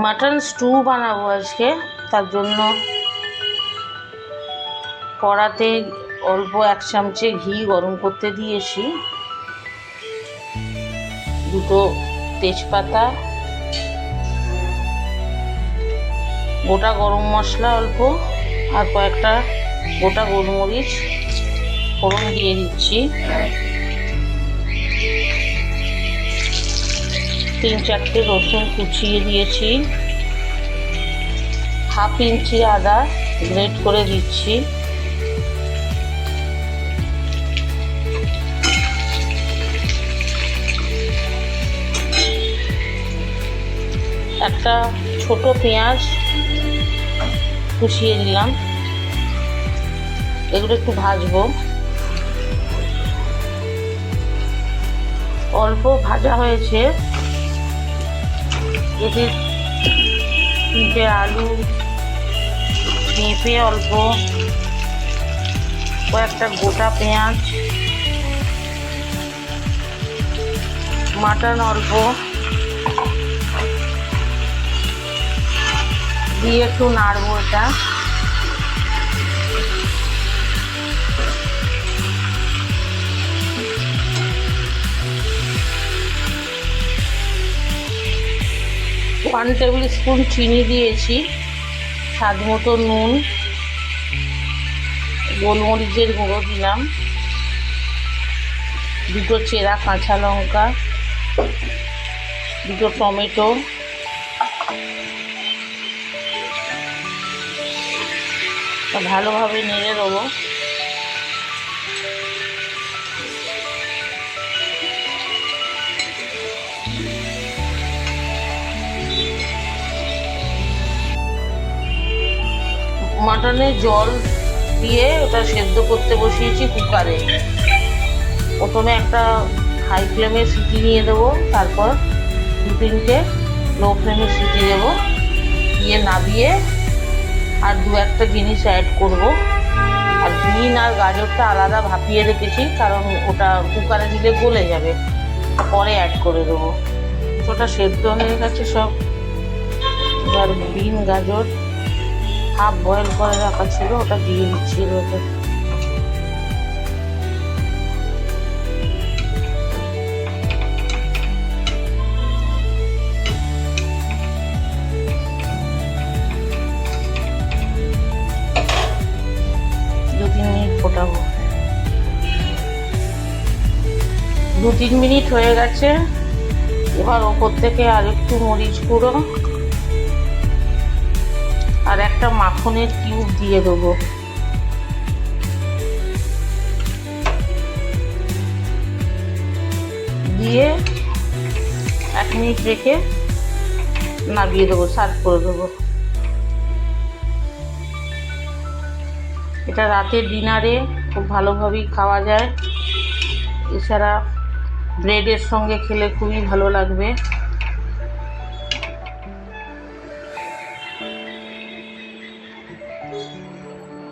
Mutton stew বানাবো আজকে। তার জন্য কড়াতে অল্প 1 চামচে ঘি গরম করতে দিয়েছি, দুটো তেজপাতা, গোটা গরম মশলা অল্প, আর কয়েকটা গোটা গোলমরিচ ফোড়ন দিয়ে দিচ্ছি। 3-4টে রসুন কুচিয়ে দিয়েছি, 1/2 ইঞ্চি আদা গ্রেট করে দিচ্ছি, একটা ছোট পেঁয়াজ কুচিয়ে দিলাম। এগুলো একটু ভাজবো। অল্প ভাজা হয়েছে, এতে 3টে আলু, পেঁপে অল্প, কয়েকটা গোটা পেঁয়াজ, মাটন অল্প দিয়ে একটু নাড়বো। এটা 1 টেবিল স্পুন চিনি দিয়েছি, স্বাদ মতো নুন, গোলমরিচের গুঁড়ো দিলাম, 2টো চেরা কাঁচা লঙ্কা, 2টো টমেটো, ভালোভাবে নেড়ে দেবো। মাটনে জল দিয়ে ওটা সেদ্ধ করতে বসিয়েছি কুকারে। প্রথমে একটা হাই ফ্লেমে সিটি নিয়ে দেবো, তারপর 2-3টে লো ফ্লেমে সিটি দেবো, দিয়ে নামিয়ে আর 2-1টা জিনিস অ্যাড করব। আর বিন আর গাজরটা আলাদা ভাপিয়ে রেখেছি, কারণ ওটা কুকারে দিলে গলে যাবে, পরে অ্যাড করে দেবো। ওটা সেদ্ধ হয়ে গেছে সব। এবার বিন গাজর হাফ বয়েল করে রাখা ছিল, ওটা দিয়ে দিচ্ছি ওটা। ফোটাবো। 2-3 মিনিট হয়ে গেছে। এবার ওপর থেকে আর একটু মরিচ গুঁড়ো আর একটা মাখনের কিউব দিয়ে দেবো। দিয়ে 1 মিনিট রেখে নামিয়ে দেবো, সার্ভ করে দেবো। এটা রাতের ডিনারে খুব ভালোভাবেই খাওয়া যায়। এছাড়া ব্রেডের সঙ্গে খেলে খুবই ভালো লাগবে।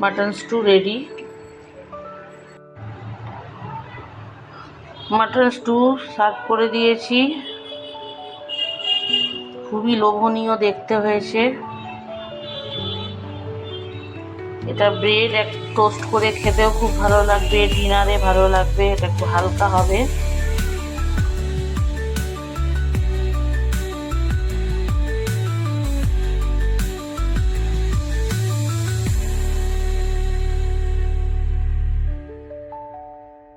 Mutton stew ready. Mutton stew serve করে দিয়েছি। খুবই লোভনীয় দেখতে হয়েছে। এটা ব্রেড টোস্ট করে খেতেও খুব ভালো লাগবে, ডিনারে ভালো লাগবে। এটা একটু হালকা হবে।